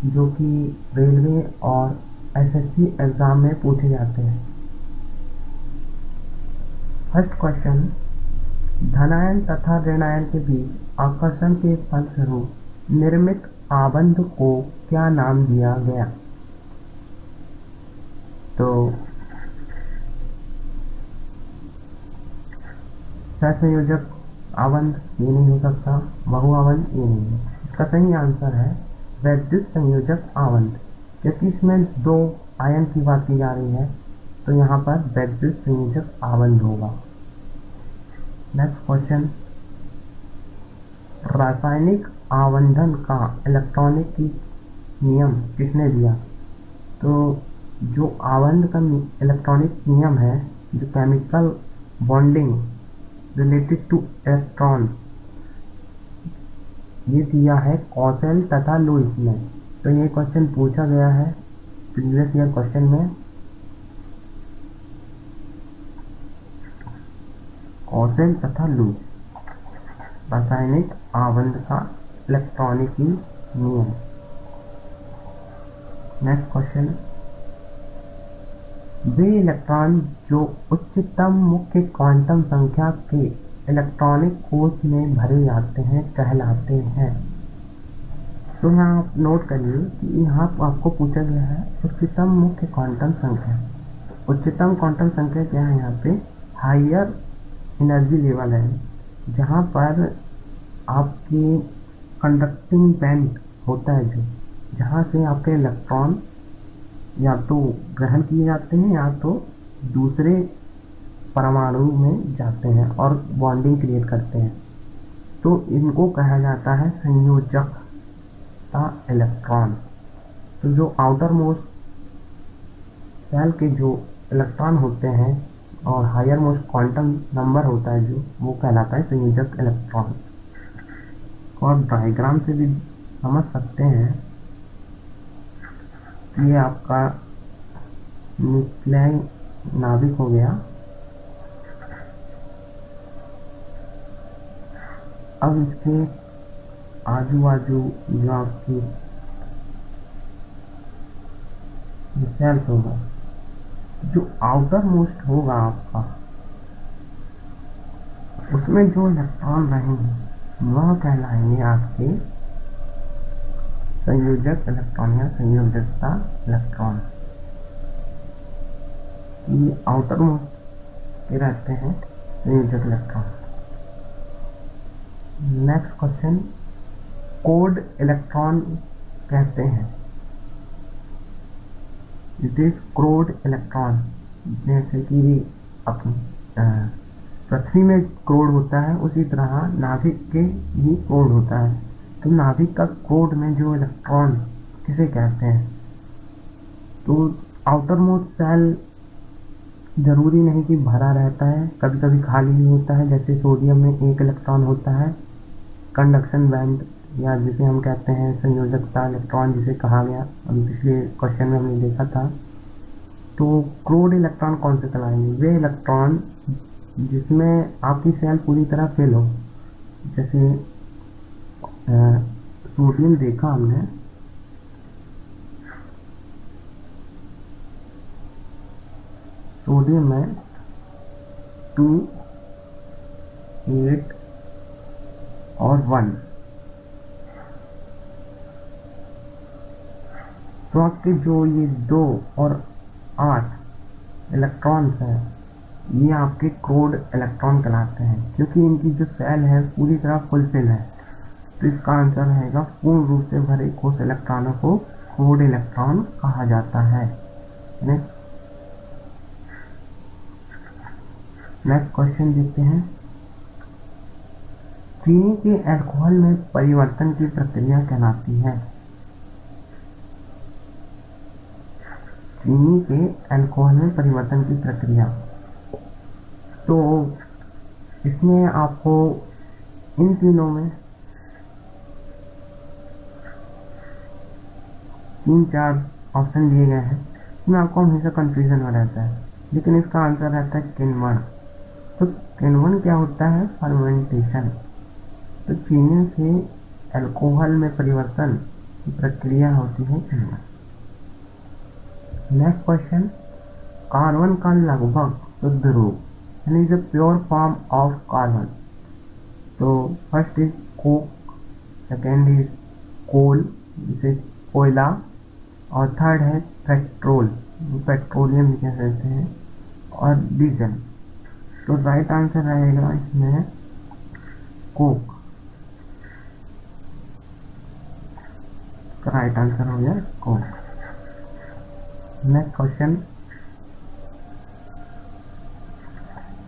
जो कि रेलवे और एसएससी एग्ज़ाम में पूछे जाते हैं। फर्स्ट क्वेश्चन, धनायन तथा ऋणायन के बीच आकर्षण के फलस्वरूप निर्मित आबंध को क्या नाम दिया गया? तो सहसंयोजक आबंध ये नहीं हो सकता, बहु आबंध ये नहीं है। इसका सही आंसर है वैद्युत संयोजक आबंध, क्योंकि इसमें दो आयन की बात की जा रही है, तो यहाँ पर वैद्युत संयोजक आबंध होगा। नेक्स्ट क्वेश्चन, रासायनिक आवंधन का इलेक्ट्रॉनिक नियम किसने दिया? तो जो आबंध का इलेक्ट्रॉनिक नियम है, जो chemical bonding related two electrons, ये दिया है कॉसेल तथा लुईस ने। तो ये क्वेश्चन पूछा गया है प्रीवियस ईयर क्वेश्चन में। कॉसेल तथा लुईस, रासायनिक आबंध का इलेक्ट्रॉनिकी नियम। नेक्स्ट क्वेश्चन, वे इलेक्ट्रॉन जो उच्चतम मुख्य क्वांटम संख्या के इलेक्ट्रॉनिक कोश में भरे जाते हैं कहलाते हैं। तो यहाँ आप नोट करिए कि यहाँ आपको पूछा गया है उच्चतम मुख्य क्वांटम संख्या। उच्चतम क्वांटम संख्या क्या है? यहाँ पे हायर एनर्जी लेवल है, जहाँ पर आपके कंडक्टिंग बैंड होता है, जो जहाँ से आपके इलेक्ट्रॉन या तो ग्रहण किए जाते हैं या तो दूसरे परमाणु में जाते हैं और बॉन्डिंग क्रिएट करते हैं। तो इनको कहा जाता है संयोजकता इलेक्ट्रॉन। तो जो आउटर मोस्ट सेल के जो इलेक्ट्रॉन होते हैं और हायर मोस्ट क्वांटम नंबर होता है, जो वो कहलाता है संयोजक इलेक्ट्रॉन। और डायग्राम से भी समझ सकते हैं, ये आपका न्यूक्लियाई नाभिक हो गया। अब इसके आजू बाजू जो आपकी सेल्स होगा, जो आउटर मोस्ट होगा आपका, उसमें जो इलेक्ट्रॉन रहेंगे वह कहलाएंगे आपके संयोजक इलेक्ट्रॉन या संयोजकता इलेक्ट्रॉन। ये आउटर मोस्ट के रहते हैं संयोजक electron. Next question, code electron कहते हैं। इट इज क्रोड इलेक्ट्रॉन, जैसे कि अपनी पृथ्वी में क्रोड होता है, उसी तरह नाभिक के भी क्रोड होता है। तो नाभिक का क्रोड में जो इलेक्ट्रॉन किसे कहते हैं? तो आउटर मोस्ट सेल जरूरी नहीं कि भरा रहता है, कभी कभी खाली भी होता है। जैसे सोडियम में एक इलेक्ट्रॉन होता है, कंडक्शन बैंड, या जिसे हम कहते हैं संयोजकता इलेक्ट्रॉन, जिसे कहा गया अभी पिछले क्वेश्चन में हमने देखा था। तो क्रोड इलेक्ट्रॉन कौन से कहलाएंगे? वे इलेक्ट्रॉन जिसमें आपकी सेल पूरी तरह फिल हो। जैसे सोडियम देखा हमने, सोडियम में 2, 8 और 1। तो आपके जो ये 2 और 8 इलेक्ट्रॉन्स हैं, ये आपके क्रोड इलेक्ट्रॉन कहलाते हैं, क्योंकि इनकी जो सेल है पूरी तरह फुलफिल है। तो इसका आंसर रहेगा पूर्ण रूप से भरे ठोस इलेक्ट्रॉनों को क्रोड इलेक्ट्रॉन कहा जाता है। नेक्स्ट क्वेश्चन देखते हैं, चीनी के अल्कोहल में परिवर्तन की प्रक्रिया कहलाती है। चीनी के अल्कोहल में परिवर्तन की प्रक्रिया, तो इसमें आपको इन तीनों में 3-4 ऑप्शन दिए गए हैं। इसमें आपको हमेशा कंफ्यूजन हो रहता है, लेकिन इसका आंसर रहता है किण्वन। तो किण्वन क्या होता है? फर्मेंटेशन। तो चीनी से अल्कोहल में परिवर्तन की प्रक्रिया होती है किण्वन। नेक्स्ट क्वेश्चन, कार्बन का लगभग शुद्ध रूप यानी the pure form of carbon. तो first is coke, second is coal जिसे कोयला, और थर्ड है पेट्रोल, पेट्रोलियम भी कह सकते हैं, और डीजल। तो राइट आंसर रहेगा इसमें कोक। राइट आंसर हो गया कोक। नेक्स्ट क्वेश्चन,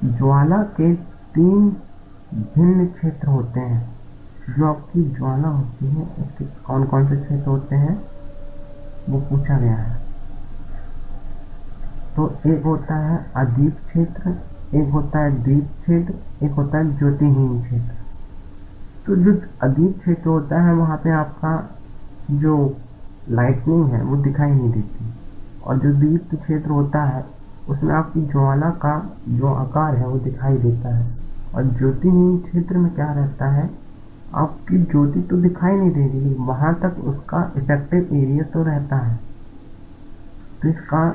ज्वाला के 3 भिन्न क्षेत्र होते हैं। जो आपकी ज्वाला होती है उसके कौन कौन से क्षेत्र होते हैं वो पूछा गया है। तो एक होता है अदीप क्षेत्र, एक होता है दीप क्षेत्र, एक होता है ज्योतिहीन क्षेत्र। तो जो अदीप क्षेत्र होता है वहाँ पे आपका जो लाइटनिंग है वो दिखाई नहीं देती, और जो दीप्त क्षेत्र होता है उसमें आपकी ज्वाला का जो आकार है वो दिखाई देता है। और ज्योतिहीन क्षेत्र में क्या रहता है, आपकी ज्योति तो दिखाई नहीं देगी, वहाँ तक उसका इफेक्टिव एरिया तो रहता है। तो इसका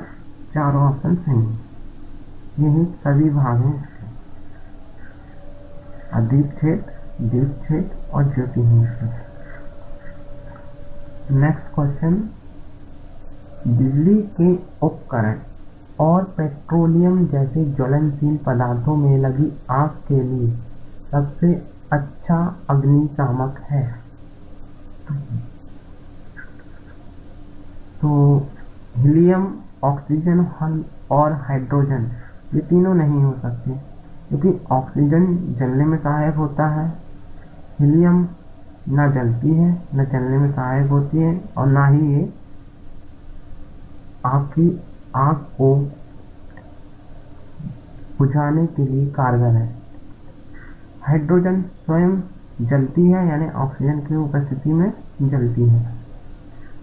चारों ऑप्शन सही है, यही सभी भाग हैं इसके, अदीप क्षेत्र, दीप क्षेत्र और ज्योतिहीन क्षेत्र। नेक्स्ट क्वेश्चन, बिजली के उपकरण और पेट्रोलियम जैसे ज्वलनशील पदार्थों में लगी आग के लिए सबसे अच्छा अग्निशामक है। तो हीलियम, ऑक्सीजन और हाइड्रोजन, ये तीनों नहीं हो सकते, क्योंकि ऑक्सीजन जलने में सहायक होता है, हीलियम ना जलती है न जलने में सहायक होती है, और ना ही ये आपकी आग को बुझाने के लिए कारगर है। हाइड्रोजन स्वयं जलती है, यानी ऑक्सीजन की उपस्थिति में जलती है।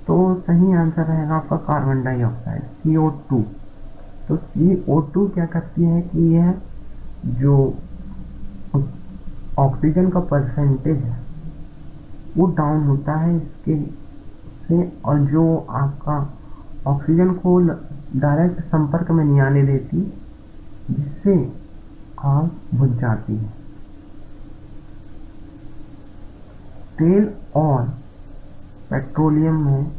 तो सही आंसर रहेगा आपका कार्बन डाइऑक्साइड, CO2। तो CO2 क्या करती है कि यह जो ऑक्सीजन का परसेंटेज है वो डाउन होता है इसके से, और जो आपका ऑक्सीजन को डायरेक्ट संपर्क में नहीं आने देती, जिससे आग बुझ जाती है। तेल और पेट्रोलियम में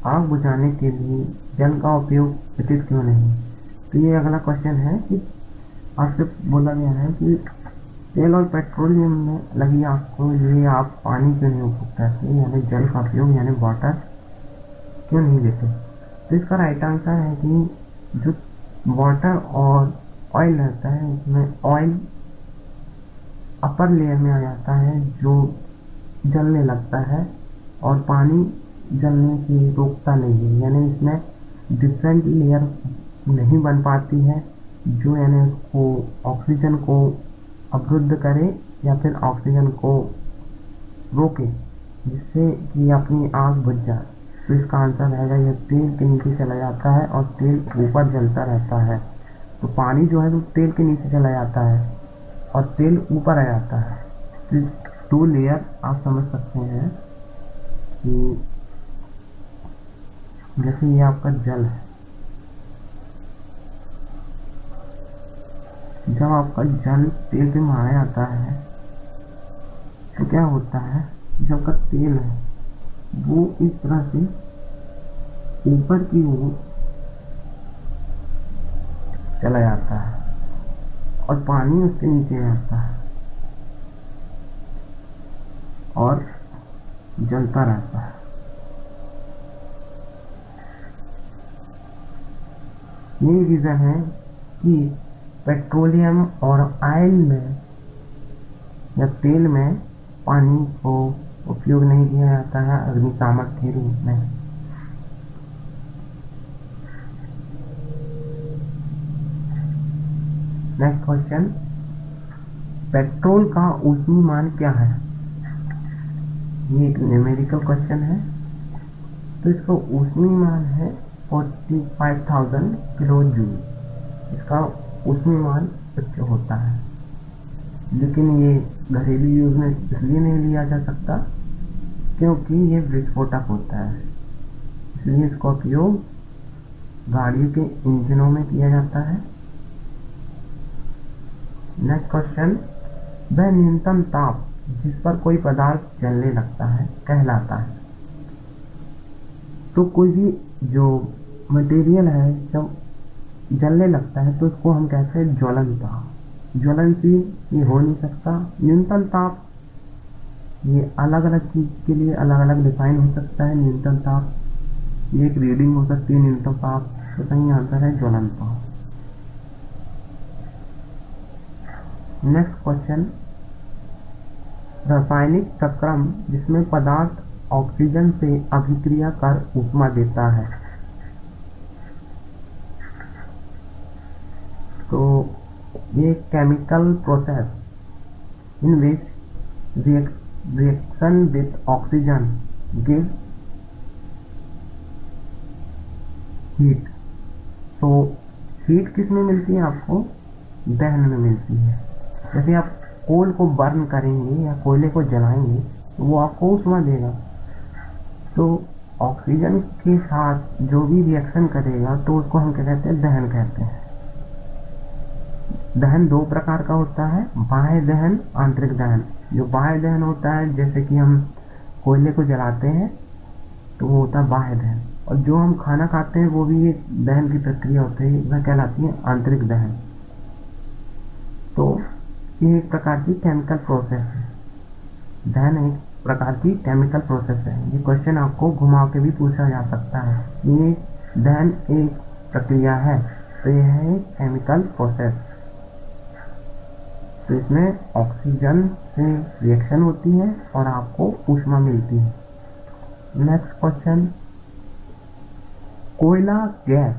आग बुझाने के लिए जल का उपयोग उचित क्यों नहीं। तो ये अगला क्वेश्चन है कि आपसे बोला गया है कि तेल और पेट्रोलियम में लगी आग को लिए आप पानी क्यों नहीं उपयोग करते, यानी जल का उपयोग यानी वाटर क्यों नहीं लेते। तो इसका राइट आंसर है कि जो वाटर और ऑयल रहता है उसमें ऑयल अपर लेयर में आ जाता है जो जलने लगता है, और पानी जलने से रोकता नहीं है, यानी इसमें डिफरेंट लेयर नहीं बन पाती है जो यानी उसको ऑक्सीजन को अवरुद्ध करे या फिर ऑक्सीजन को रोके, जिससे कि अपनी आग बुझ जाए। तो इसका आंसर रहेगा यह तेल के नीचे चला जाता है और तेल ऊपर जलता रहता है। तो पानी जो है वो तेल के नीचे चला जाता है और तेल ऊपर आ जाता है। तो 2 लेयर आप समझ सकते हैं कि जैसे ये आपका जल है, जब आपका जल तेल पे मारा जाता है तो क्या होता है, जो आपका तेल है वो इस तरह से ऊपर की ओर चला जाता है और पानी उसके नीचे आता है और जलता रहता है। यही रीज़न है कि पेट्रोलियम और ऑयल में या तेल में पानी को उपयोग नहीं किया जाता है अग्निशामक के रूप में। नेक्स्ट क्वेश्चन, पेट्रोल का ऊष्मीमान क्या है। ये एक न्यूमेरिकल क्वेश्चन है। तो इसका ऊष्मीमान है 45,000 किलो जूल। इसका ऊष्मीमान उच्च होता है, लेकिन ये घरेलू यूज में इसलिए नहीं लिया जा सकता क्योंकि ये विस्फोटक होता है, इसलिए इसका उपयोग गाड़ियों के इंजनों में किया जाता है। नेक्स्ट क्वेश्चन, वह न्यूनतम ताप जिस पर कोई पदार्थ जलने लगता है कहलाता है। तो कोई भी जो मटेरियल है जब जलने लगता है तो उसको हम कहते हैं ज्वलनता। ज्वलनशील ये हो नहीं सकता। न्यूनतम ताप ये अलग अलग चीज के लिए अलग अलग डिफाइन हो सकता है। न्यूनतम ताप ये एक रीडिंग हो सकती है न्यूनतम ताप, तो सही आंसर है ज्वलनता। नेक्स्ट क्वेश्चन, रासायनिक प्रक्रम जिसमें पदार्थ ऑक्सीजन से अभिक्रिया कर ऊष्मा देता है। तो ये chemical process in which reaction with oxygen gives heat. So heat किस में मिलती है आपको? दहन में मिलती है। जैसे आप कोल को बर्न करेंगे या कोयले को जलाएंगे तो वो आपको ऊष्मा देगा। तो ऑक्सीजन के साथ जो भी रिएक्शन करेगा तो उसको हम क्या कहते हैं? दहन कहते हैं। दहन दो प्रकार का होता है, बाह्य दहन, आंतरिक दहन। जो बाह्य दहन होता है जैसे कि हम कोयले को जलाते हैं तो वो होता है बाह्य दहन, और जो हम खाना खाते हैं वो भी एक दहन की प्रक्रिया होती है, वह कहलाती है आंतरिक दहन। तो ये एक प्रकार की केमिकल प्रोसेस है। दहन एक प्रकार की केमिकल प्रोसेस है। ये क्वेश्चन आपको घुमा के भी पूछा जा सकता है। ये दहन एक प्रक्रिया है, तो यह है एक केमिकल प्रोसेस। तो इसमें ऑक्सीजन से रिएक्शन होती है और आपको ऊष्मा मिलती है। नेक्स्ट क्वेश्चन, कोयला गैस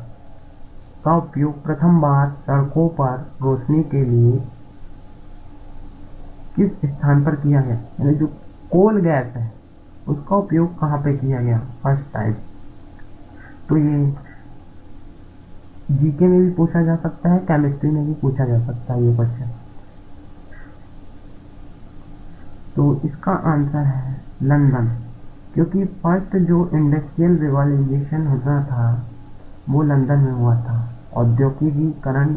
का उपयोग प्रथम बार सड़कों पर रोशनी के लिए किस स्थान पर किया गया? यानी जो कोल गैस है उसका उपयोग कहाँ पे किया गया फर्स्ट टाइम? तो ये जीके में भी पूछा जा सकता है, केमिस्ट्री में भी पूछा जा सकता है ये क्वेश्चन। तो इसका आंसर है लंदन, क्योंकि फर्स्ट जो इंडस्ट्रियल रिवॉल्यूशन होता था वो लंदन में हुआ था। औद्योगिकीकरण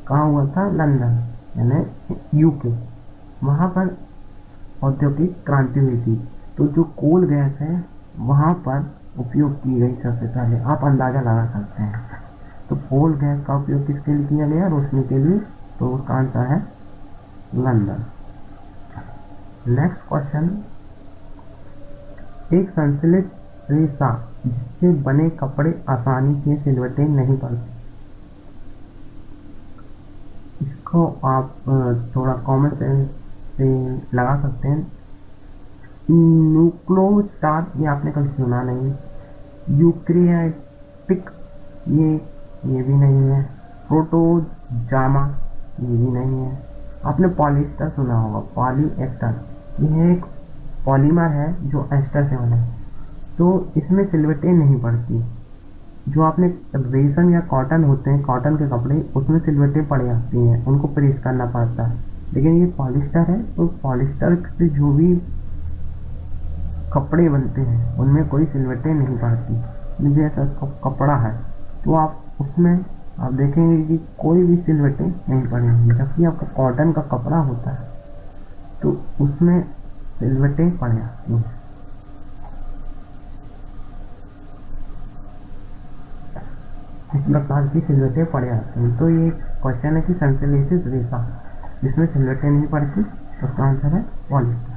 कहाँ हुआ था? लंदन, यानी यूके। वहाँ पर औद्योगिक क्रांति हुई थी। तो जो कोल गैस है वहाँ पर उपयोग की गई सबसे पहले, आप अंदाज़ा लगा सकते हैं। तो कोल गैस का उपयोग किसके लिए किया गया? रोशनी के लिए। तो उसका आंसर है लंदन। नेक्स्ट क्वेश्चन, एक संश्लेषित रेशा जिससे बने कपड़े आसानी से सिलवटें नहीं पड़ती। इसको आप थोड़ा कॉमन सेंस से लगा सकते हैं। न्यूक्लियोस्टार ये आपने कभी सुना नहीं। यूकैरियोटिक ये भी नहीं है। प्रोटोजामा ये भी नहीं है। आपने पॉलिएस्टर सुना होगा, पॉलीएस्टर, यह एक पॉलीमर है जो एस्टर से बना है। तो इसमें सिलवटें नहीं पड़ती। जो आपने रेशम या कॉटन होते हैं, कॉटन के कपड़े, उसमें सिलवटें पड़ जाती हैं, उनको प्रेस करना पड़ता है। लेकिन ये पॉलिएस्टर है, तो पॉलिएस्टर से जो भी कपड़े बनते हैं उनमें कोई सिलवटें नहीं पड़ती। जैसा कपड़ा है तो आप उसमें आप देखेंगे कि कोई भी सिलवटें नहीं पड़ेंगी। जबकि आपका कॉटन का कपड़ा होता है तो उसमें सिलवटें पड़ जाती हैं। इस प्रकार की सिलवटें पड़ जाती हैं। तो ये क्वेश्चन है कि संश्लेषित रेशा जिसमें सिलवटें नहीं पड़ती, उसका आंसर है polyester,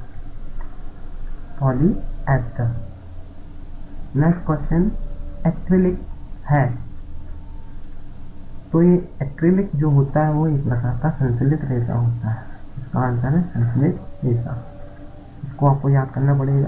polyester. Next question, acrylic है। तो ये एक्रिलिक जो होता है वो एक प्रकार का संश्लेषित रेशा होता है। इसका आंसर है संश्लेषित रेशा। इसको आपको याद करना पड़ेगा।